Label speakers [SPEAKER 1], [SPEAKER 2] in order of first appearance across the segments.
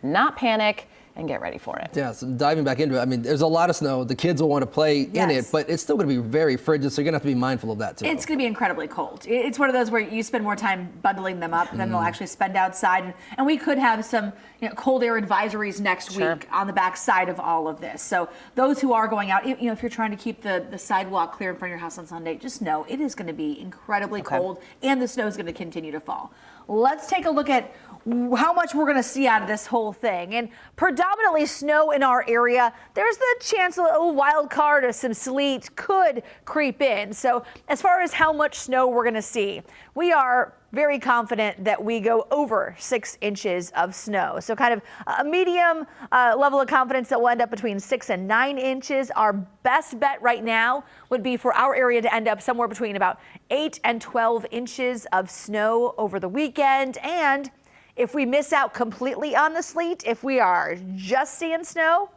[SPEAKER 1] not panic, and get ready for it.
[SPEAKER 2] Yeah, so diving back into it, I mean, there's a lot of snow. The kids will want to play in it, but it's still going to be very frigid, so you're going to have to be mindful of that, too.
[SPEAKER 3] It's going to be incredibly cold. It's one of those where you spend more time bundling them up than they'll actually spend outside. And we could have some cold air advisories next week on the back side of all of this. So those who are going out, if you're trying to keep the sidewalk clear in front of your house on Sunday, just know it is going to be incredibly cold, and the snow is going to continue to fall. Let's take a look at how much we're going to see out of this whole thing. And predominantly snow in our area. There's the chance a little wild card or some sleet could creep in. So as far as how much snow we're going to see, we are very confident that we go over 6 inches of snow. So kind of a medium level of confidence that we'll end up between 6 and 9 inches. Our best bet right now would be for our area to end up somewhere between about 8 and 12 inches of snow over the weekend. And if we miss out completely on the sleet, if we are just seeing snow,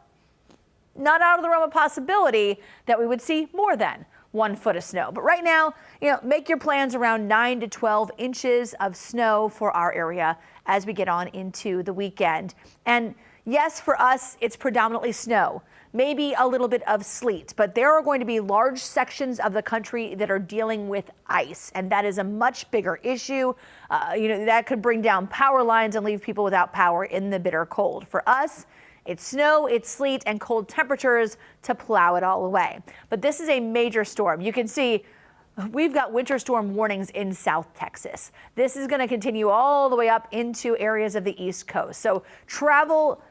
[SPEAKER 3] not out of the realm of possibility that we would see more than 1 foot of snow. But right now, make your plans around 9 to 12 inches of snow for our area as we get on into the weekend. And yes, for us, it's predominantly snow, maybe a little bit of sleet, but there are going to be large sections of the country that are dealing with ice, and that is a much bigger issue. That could bring down power lines and leave people without power in the bitter cold. For us, it's snow, it's sleet, and cold temperatures to plow it all away. But this is a major storm. You can see we've got winter storm warnings in South Texas. This is going to continue all the way up into areas of the East Coast. So travel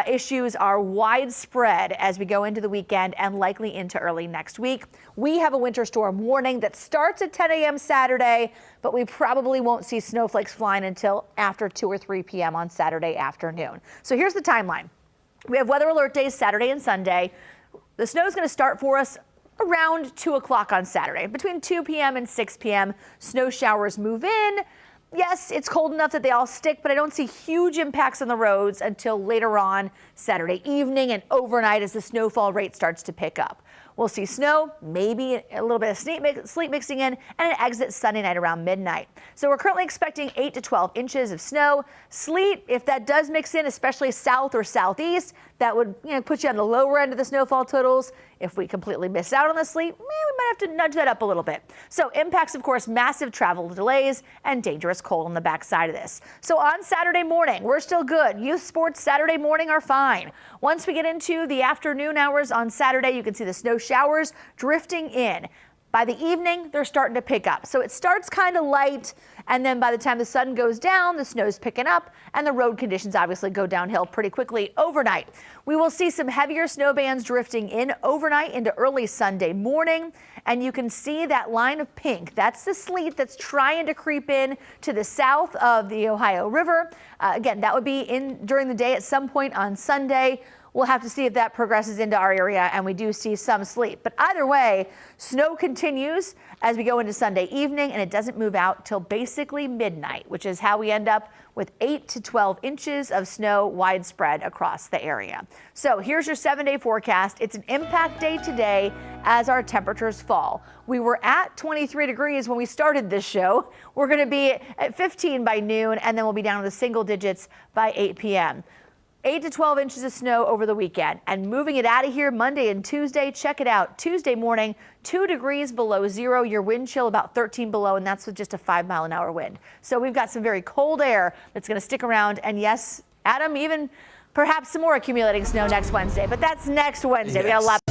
[SPEAKER 3] issues are widespread as we go into the weekend and likely into early next week. We have a winter storm warning that starts at 10 a.m. Saturday, but we probably won't see snowflakes flying until after 2 or 3 p.m. on Saturday afternoon. So here's the timeline. We have weather alert days Saturday and Sunday. The snow is going to start for us around 2 o'clock on Saturday. Between 2 p.m. and 6 p.m., snow showers move in. Yes, it's cold enough that they all stick, but I don't see huge impacts on the roads until later on Saturday evening and overnight as the snowfall rate starts to pick up. We'll see snow, maybe a little bit of sleet mixing in, and it exits Sunday night around midnight. So we're currently expecting 8 to 12 inches of snow. Sleet, if that does mix in, especially south or southeast, that would put you on the lower end of the snowfall totals. If we completely miss out on the sleet, we might have to nudge that up a little bit. So impacts, of course, massive travel delays and dangerous cold on the backside of this. So on Saturday morning, we're still good. Youth sports Saturday morning are fine. Once we get into the afternoon hours on Saturday, you can see the snow showers drifting in. By the evening, they're starting to pick up. So it starts kind of light, and then by the time the sun goes down, the snow's picking up, and the road conditions obviously go downhill pretty quickly overnight. We will see some heavier snow bands drifting in overnight into early Sunday morning, and you can see that line of pink. That's the sleet that's trying to creep in to the south of the Ohio River. Again, that would be in during the day at some point on Sunday. We'll have to see if that progresses into our area and we do see some sleet. But either way, snow continues as we go into Sunday evening, and it doesn't move out till basically midnight, which is how we end up with 8 to 12 inches of snow widespread across the area. So here's your 7-day forecast. It's an impact day today as our temperatures fall. We were at 23 degrees when we started this show. We're going to be at 15 by noon, and then we'll be down to the single digits by 8 p.m. 8 to 12 inches of snow over the weekend, and moving it out of here Monday and Tuesday. Check it out. Tuesday morning, 2 degrees below zero. Your wind chill about 13 below, and that's with just a 5-mile-an-hour wind. So we've got some very cold air that's going to stick around. And yes, Adam, even perhaps some more accumulating snow next Wednesday, but that's next Wednesday. Yes. We got a lot.